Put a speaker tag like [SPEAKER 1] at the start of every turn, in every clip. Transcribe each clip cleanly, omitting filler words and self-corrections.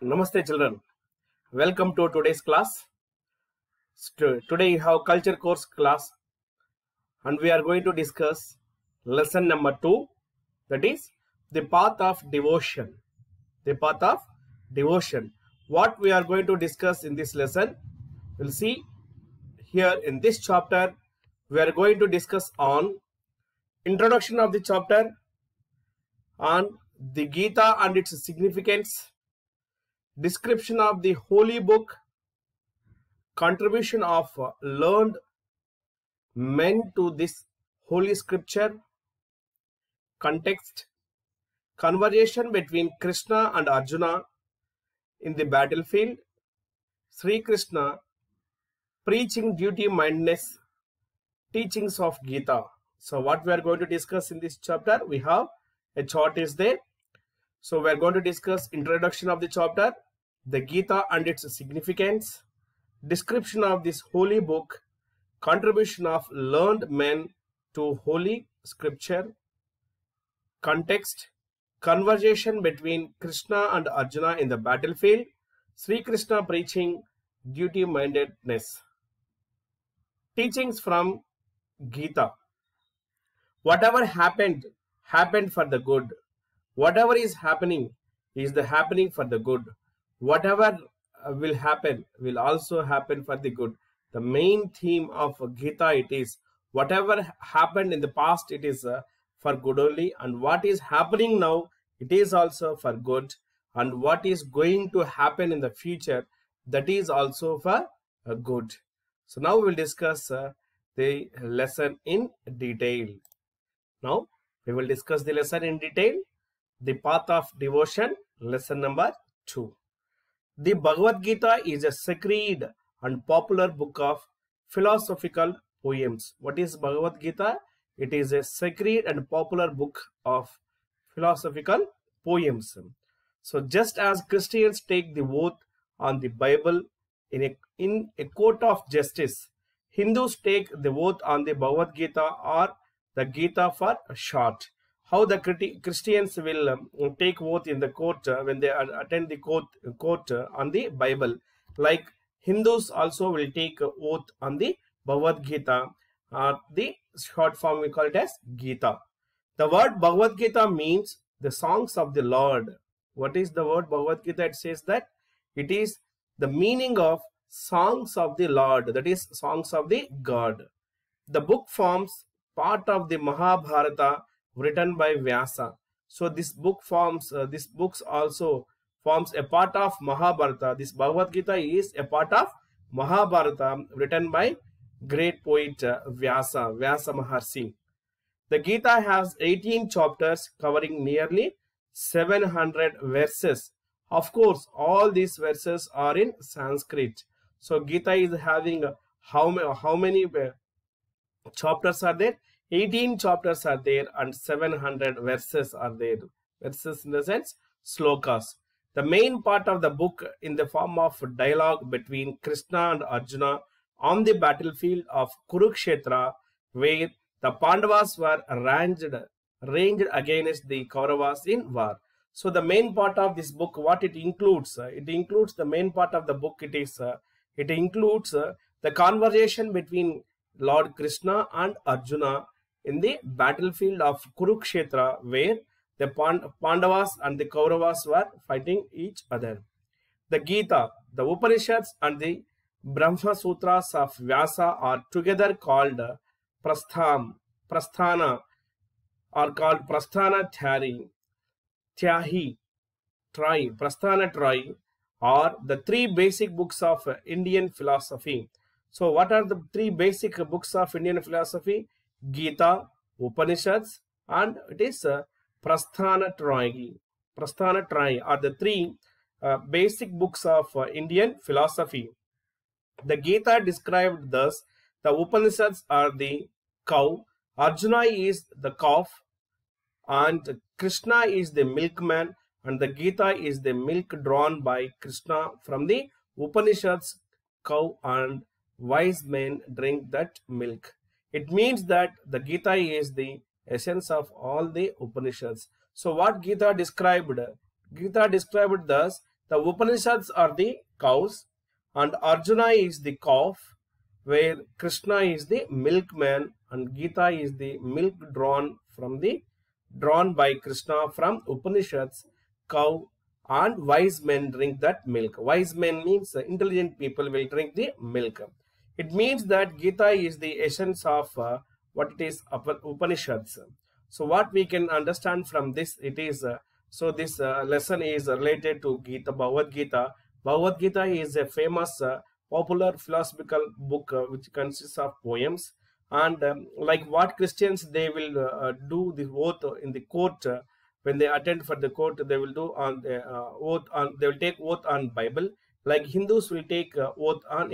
[SPEAKER 1] Namaste children, welcome to today's class. Today we have culture course class and we are going to discuss lesson number 2, that is the path of devotion. The path of devotion. What we are going to discuss in this lesson, we'll see here in this chapter. We are going to discuss on introduction of the chapter, on the Gita and its significance, description of the holy book, contribution of learned men to this holy scripture, context, conversation between Krishna and Arjuna in the battlefield, Sri Krishna preaching duty-mindedness, teachings of Gita. So what we are going to discuss in this chapter, we have a chart is there. So we are going to discuss introduction of the chapter, the Gita and its significance, description of this holy book, contribution of learned men to holy scripture, context, conversation between Krishna and Arjuna in the battlefield, Sri Krishna preaching duty-mindedness, teachings from Gita. Whatever happened for the good. Whatever is happening is the happening for the good. Whatever will happen will also happen for the good. The main theme of Gita, it is whatever happened in the past, it is for good only, and what is happening now, it is also for good, and what is going to happen in the future, that is also for good. So now we will discuss the lesson in detail. Now we will discuss the lesson in detail. The path of devotion, lesson number 2. The Bhagavad Gita is a sacred and popular book of philosophical poems. What is Bhagavad Gita? It is a sacred and popular book of philosophical poems. So just as Christians take the oath on the Bible in a court of justice, Hindus take the oath on the Bhagavad Gita, or the Gita for short. How the Christians will take oath in the court when they attend the court on the Bible. Like Hindus also will take oath on the Bhagavad Gita. The short form we call it as Gita. The word Bhagavad Gita means the songs of the Lord. What is the word Bhagavad Gita? It says that it is the meaning of songs of the Lord, that is songs of the God. The book forms part of the Mahabharata written by Vyasa. So this book this books also forms a part of Mahabharata. This Bhagavad Gita is a part of Mahabharata written by great poet Vyasa Maharshi. The Gita has 18 chapters covering nearly 700 verses. Of course, all these verses are in Sanskrit. So Gita is having how many chapters are there? 18 chapters are there and 700 verses are there. Verses in the sense slokas. The main part of the book in the form of dialogue between Krishna and Arjuna on the battlefield of Kurukshetra, where the Pandavas were ranged against the Kauravas in war. So the main part of this book, what it includes the main part of the book. It includes the conversation between Lord Krishna and Arjuna in the battlefield of Kurukshetra, where the Pandavas and the Kauravas were fighting each other. The Gita, the Upanishads and the Brahma Sutras of Vyasa are together called Prasthana, or called Prasthana Tyahi, Prasthana Troy, are the three basic books of Indian philosophy. So what are the three basic books of Indian philosophy? Gita, Upanishads, and it is Prasthana Troy. Prasthana Troy are the three basic books of Indian philosophy. The Gita described thus: the Upanishads are the cow, Arjuna is the calf, and Krishna is the milkman, and the Gita is the milk drawn by Krishna from the Upanishads. Cow and wise men drink that milk. It means that the Gita is the essence of all the Upanishads. So what Gita described? Gita described thus: The Upanishads are the cows and Arjuna is the calf, where Krishna is the milkman and Gita is the milk drawn by Krishna from Upanishads, cow, and wise men drink that milk. Wise men means intelligent people will drink the milk. It means that Gita is the essence of what it is Upanishads. So what we can understand from this, it is so this lesson is related to Gita, Bhagavad Gita. Bhagavad Gita is a famous popular philosophical book which consists of poems, and like what Christians, they will do the oath in the court. When they attend for the court, they will do on the oath on, they will take oath on Bible. Like Hindus will take oath on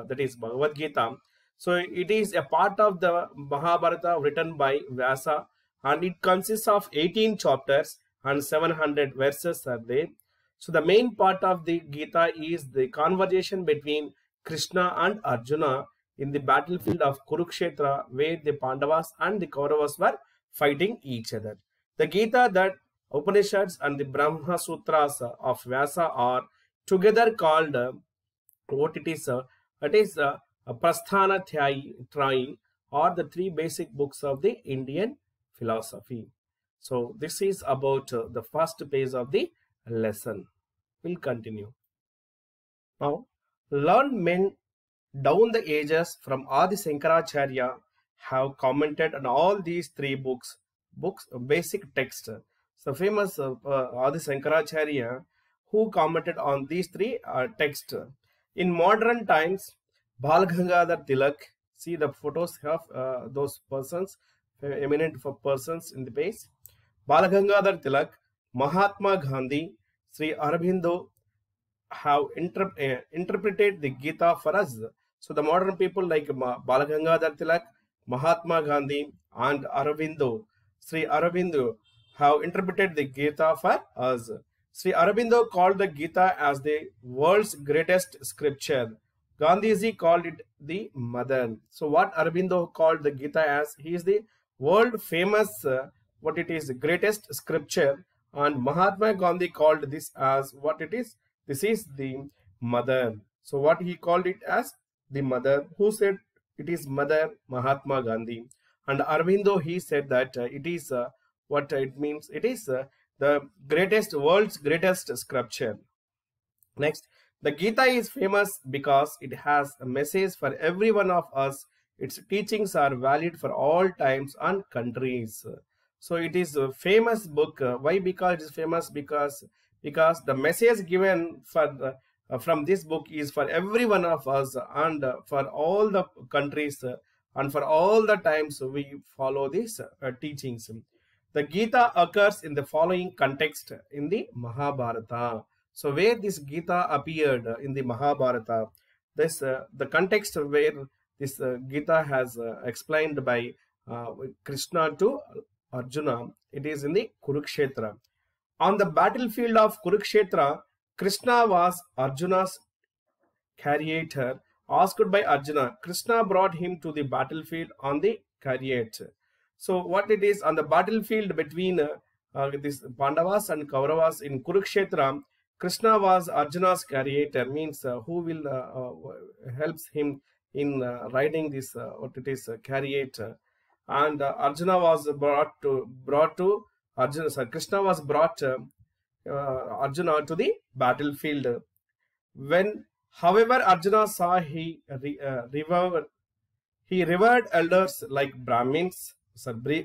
[SPEAKER 1] that is Bhagavad Gita. So it is a part of the Mahabharata written by Vyasa, and it consists of 18 chapters and 700 verses are there. So the main part of the Gita is the conversation between Krishna and Arjuna in the battlefield of Kurukshetra, where the Pandavas and the Kauravas were fighting each other. The Gita, that Upanishads and the Brahma Sutras of Vyasa are together called what it is Prasthana Trayi, or the three basic books of the Indian philosophy. So this is about the first page of the lesson. We'll continue. Now, learned men down the ages from Adi Shankaracharya have commented on all these three books, basic text. So famous Adi Shankaracharya, who commented on these three texts. In modern times, Bal Gangadhar Tilak, see the photos of those persons, eminent for persons in the page. Bal Gangadhar Tilak, Mahatma Gandhi, Sri Aurobindo have interpreted the Gita for us. So the modern people like Bal Gangadhar Tilak, Mahatma Gandhi, and Aurobindo, Sri Aurobindo, have interpreted the Gita for us. Sri Aurobindo called the Gita as the world's greatest scripture. Gandhiji called it the mother. So what Aurobindo called the Gita as, he is the world famous what it is greatest scripture, and Mahatma Gandhi called this as what it is, this is the mother. So what he called it as the mother. Who said it is mother? Mahatma Gandhi. And Aurobindo, he said that it is what it means, it is the greatest, world's greatest scripture. Next, the Gita is famous because it has a message for every one of us. Its teachings are valid for all times and countries. So it is a famous book. Why? Because it is famous because the message given for from this book is for every one of us and for all the countries and for all the times we follow these teachings. The Gita occurs in the following context in the Mahabharata. So where this Gita appeared in the Mahabharata, this the context where this Gita has explained by Krishna to Arjuna, it is in the Kurukshetra. On the battlefield of Kurukshetra, Krishna was Arjuna's charioteer. Asked by Arjuna, Krishna brought him to the battlefield on the chariot. So what it is, on the battlefield between this Pandavas and Kauravas in Kurukshetra, Krishna was Arjuna's charioteer, means who will helps him in riding this what it is chariot. And Arjuna was brought to Arjuna. Sorry, Krishna was brought Arjuna to the battlefield. When, however, Arjuna saw he revered elders like Brahmins,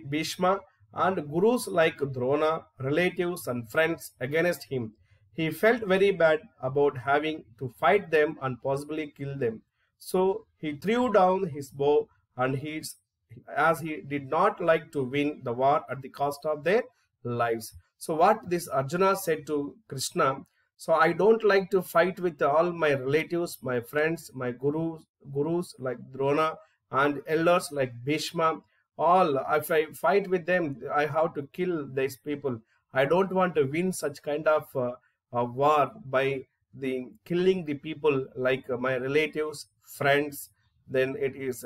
[SPEAKER 1] Bhishma, and gurus like Drona, relatives and friends against him. He felt very bad about having to fight them and possibly kill them. So he threw down his bow, and as he did not like to win the war at the cost of their lives. So what this Arjuna said to Krishna, so I don't like to fight with all my relatives, my friends, my gurus like Drona, and elders like Bhishma. All, if I fight with them, I have to kill these people. I don't want to win such kind of war by killing the people like my relatives, friends. Then it is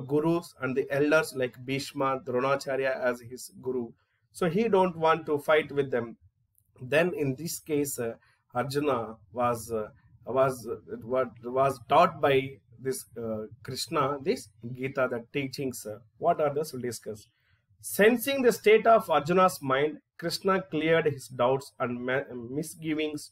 [SPEAKER 1] gurus and the elders like Bhishma, Dronacharya as his guru. So he don't want to fight with them. Then in this case, Arjuna what was taught by this Krishna, this Gita, the teachings. What are those? We'll discuss. Sensing the state of Arjuna's mind, Krishna cleared his doubts and misgivings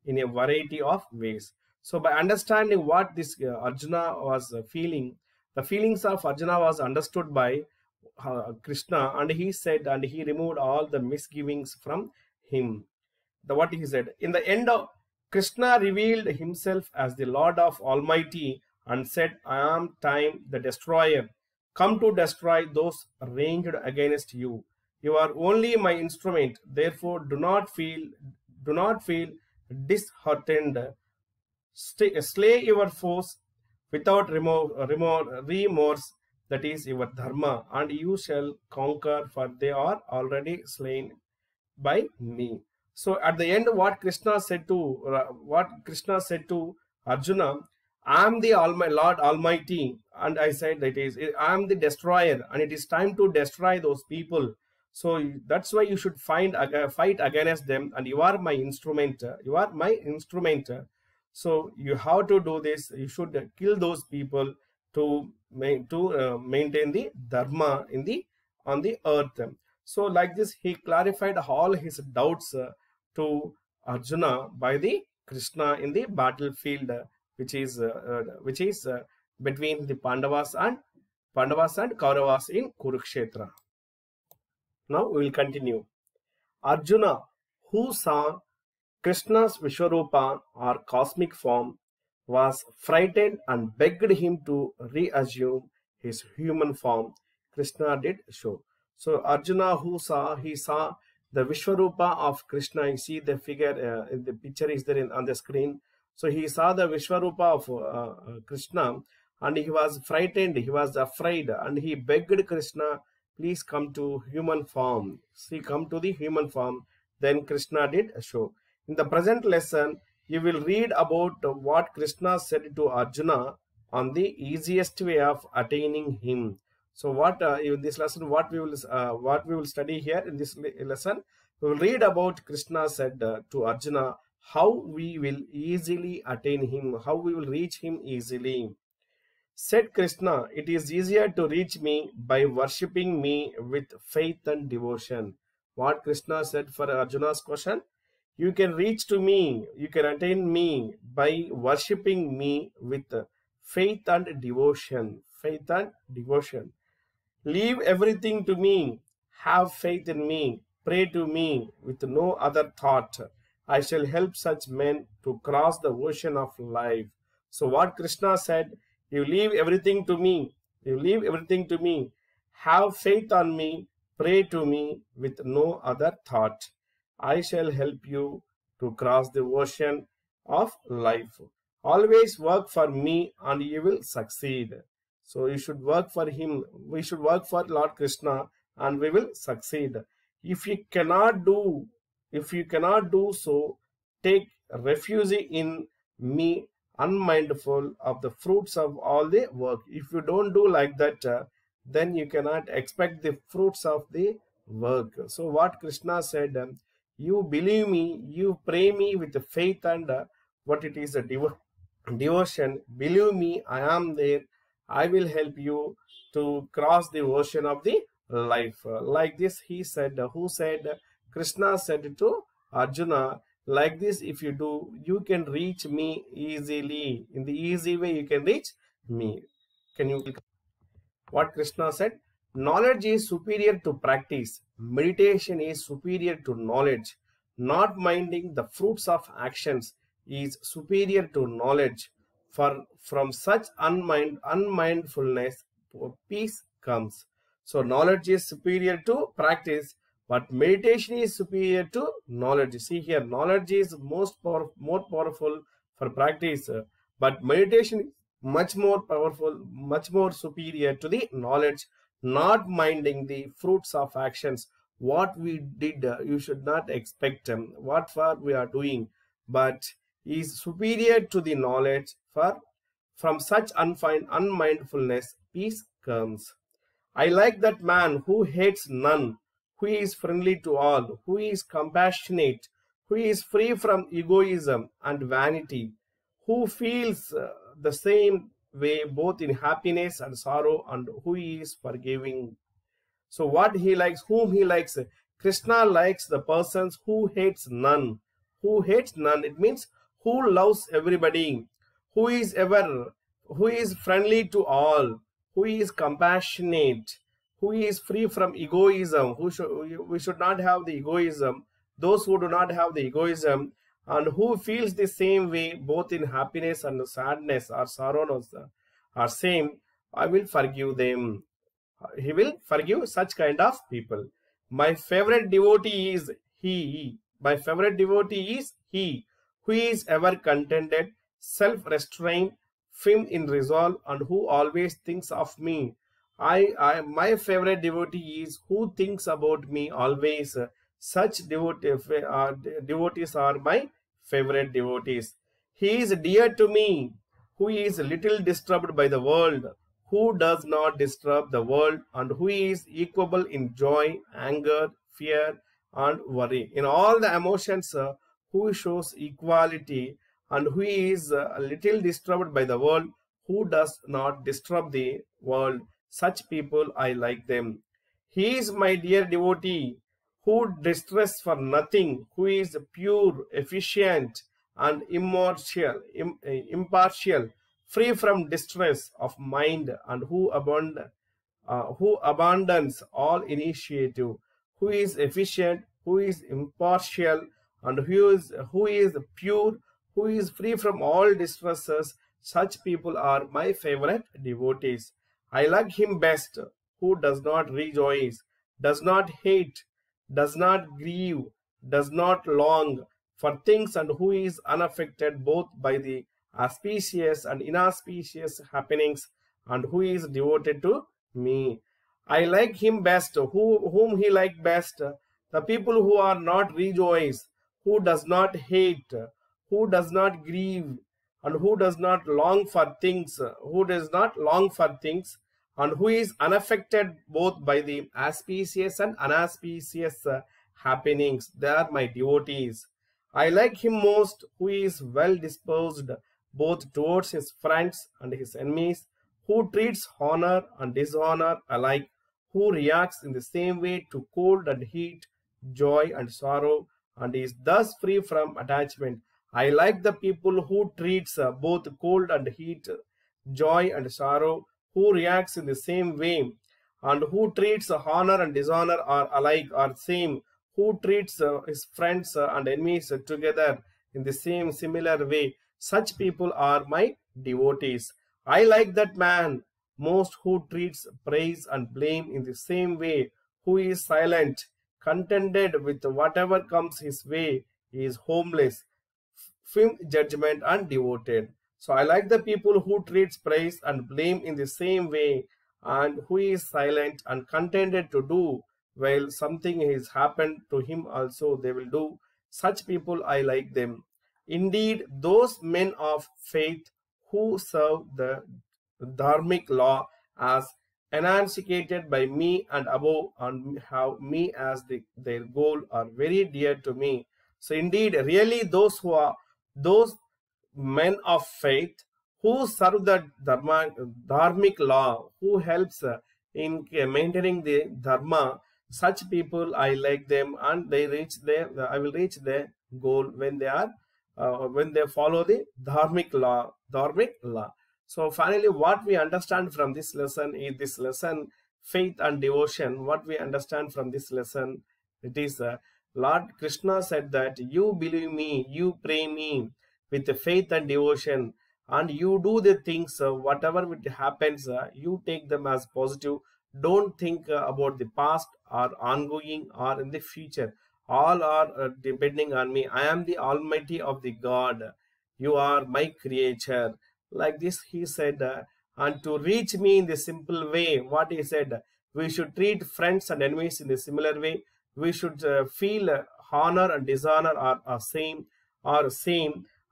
[SPEAKER 1] in a variety of ways. So by understanding what this Arjuna was feeling, the feelings of Arjuna was understood by Krishna, and he said, and he removed all the misgivings from him. What he said in the end of Krishna revealed himself as the Lord of Almighty and said, I am time the destroyer, come to destroy those ranged against you. You are only my instrument, therefore do not feel disheartened. Slay your foes without remorse, that is your dharma, and you shall conquer, for they are already slain by me. So at the end, what Krishna said to Arjuna, I am the Lord Almighty, and I said that I am the destroyer, and it is time to destroy those people. So that's why you should fight against them, and you are my instrument. You are my instrument. So you have to do this. You should kill those people to maintain the dharma on the earth. So like this, he clarified all his doubts to Arjuna by the Krishna in the battlefield, which is between the Pandavas and Kauravas in Kurukshetra. Now we will continue. Arjuna, who saw Krishna's Vishwarupa or cosmic form, was frightened and begged him to reassume his human form. Krishna did so. So Arjuna, who saw the Vishwarupa of Krishna. You see the figure in the picture is there on the screen. So he saw the Vishwarupa of Krishna, and he was frightened, he was afraid, and he begged Krishna, please come to human form. See, come to the human form. Then Krishna did show. In the present lesson, you will read about what Krishna said to Arjuna on the easiest way of attaining him. So what in this lesson, what we will study here in this lesson, we will read about Krishna said to Arjuna how we will easily attain him, how we will reach him easily. Said Krishna, it is easier to reach me by worshipping me with faith and devotion. What Krishna said for Arjuna's question? You can reach to me, you can attain me by worshipping me with faith and devotion. Faith and devotion. Leave everything to me, have faith in me, pray to me with no other thought. I shall help such men to cross the ocean of life. So what Krishna said, you leave everything to me, you leave everything to me, have faith on me, pray to me with no other thought. I shall help you to cross the ocean of life. Always work for me and you will succeed. So you should work for him. We should work for Lord Krishna and we will succeed. If you cannot do so, take refuge in me, unmindful of the fruits of all the work. If you don't do like that, then you cannot expect the fruits of the work. So what Krishna said, you believe me, you pray me with faith and what it is a devotion. Believe me, I am there. I will help you to cross the ocean of the life. Like this he said, Krishna said to Arjuna, like this if you do, you can reach me easily. In the easy way you can reach me. Can you? What Krishna said? Knowledge is superior to practice. Meditation is superior to knowledge. Not minding the fruits of actions is superior to knowledge. For from such unmindfulness, peace comes. So knowledge is superior to practice, but meditation is superior to knowledge. See here, knowledge is more powerful for practice, but meditation is much more powerful, much more superior to the knowledge. Not minding the fruits of actions. What we did, you should not expect what for we are doing, but is superior to the knowledge. For from such unmindfulness, peace comes. I like that man who hates none, who is friendly to all, who is compassionate, who is free from egoism and vanity, who feels the same way both in happiness and sorrow, and who is forgiving. So what he likes, whom he likes, Krishna likes the persons who hates none. Who hates none, it means who loves everybody, who is ever, who is friendly to all, who is compassionate, who is free from egoism. We should not have the egoism. Those who do not have the egoism, and who feels the same way both in happiness and sadness or sorrow are same, I will forgive them. He will forgive such kind of people. My favorite devotee is he. My favorite devotee is he who is ever contented, self-restrained, firm in resolve, and who always thinks of me. My favorite devotee is who thinks about me always. Such devotees are my favorite devotees. He is dear to me, who is little disturbed by the world, who does not disturb the world, and who is equable in joy, anger, fear, and worry. In all the emotions, who shows equality, and who is a little disturbed by the world, who does not disturb the world. Such people, I like them. He is my dear devotee, who distress for nothing, who is pure, efficient, and impartial, free from distress of mind, and who abandons all initiative, who is efficient, who is impartial, and who is pure, who is free from all distresses. Such people are my favorite devotees. I like him best, who does not rejoice, does not hate, does not grieve, does not long for things, and who is unaffected both by the auspicious and inauspicious happenings, and who is devoted to me. I like him best, whom he like best, the people who are not rejoice, who does not hate, who does not grieve, and who does not long for things, and who is unaffected both by the auspicious and inauspicious happenings. They are my devotees. I like him most, who is well disposed both towards his friends and his enemies, who treats honor and dishonor alike, who reacts in the same way to cold and heat, joy and sorrow, and is thus free from attachment. I like the people who treats both cold and heat, joy and sorrow, who reacts in the same way, and who treats honor and dishonor are alike or same, who treats his friends and enemies together in the same similar way. Such people are my devotees. I like that man most who treats praise and blame in the same way, who is silent, contented with whatever comes his way, he is homeless, firm judgment and devoted. So I like the people who treats praise and blame in the same way, and who is silent and contented to do while something has happened to him also they will do. Such people I like them. Indeed, those men of faith who serve the dharmic law as enunciated by me and above, and have me as their goal, are very dear to me. So indeed, really those men of faith who serve the dharmic law, who helps in maintaining the dharma, such people I like them, and I will reach their goal when they follow the dharmic law. So finally, what we understand from this lesson is faith and devotion. What we understand from this lesson, it is Lord Krishna said that you believe me, you pray me with faith and devotion, and you do the things, whatever it happens, you take them as positive. Don't think about the past or ongoing or in the future. All are depending on me. I am the Almighty of the God. You are my creature. Like this he said, and to reach me in the simple way, what he said, we should treat friends and enemies in the similar way. We should feel honor and dishonor are same,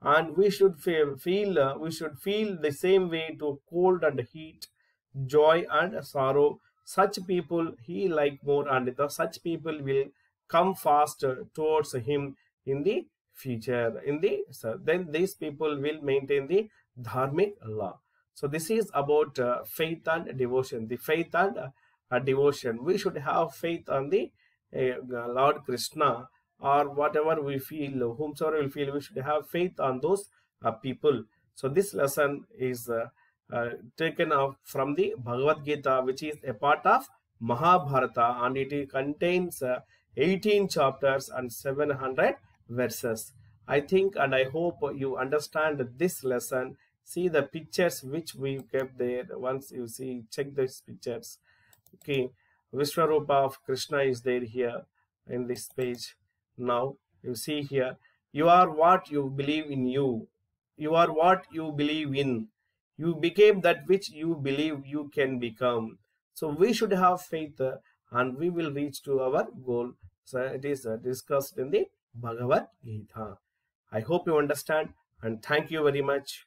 [SPEAKER 1] and we should feel the same way to cold and heat, joy and sorrow. Such people he like more, and such people will come faster towards him in the future. Then these people will maintain the dharmic law. So this is about faith and devotion. The faith and devotion. We should have faith on the Lord Krishna, or whatever we feel, whomsoever we feel, we should have faith on those people. So this lesson is taken off from the Bhagavad Gita, which is a part of Mahabharata, and it contains 18 chapters and 700 verses. I think and I hope you understand this lesson. See the pictures which we kept there. Once you see, check these pictures. Okay, Vishwarupa of Krishna is there here in this page. Now you see here, you are what you believe in you. You are what you believe in. You became that which you believe you can become. So we should have faith and we will reach to our goal. So it is discussed in the Bhagavad Gita. I hope you understand, and thank you very much.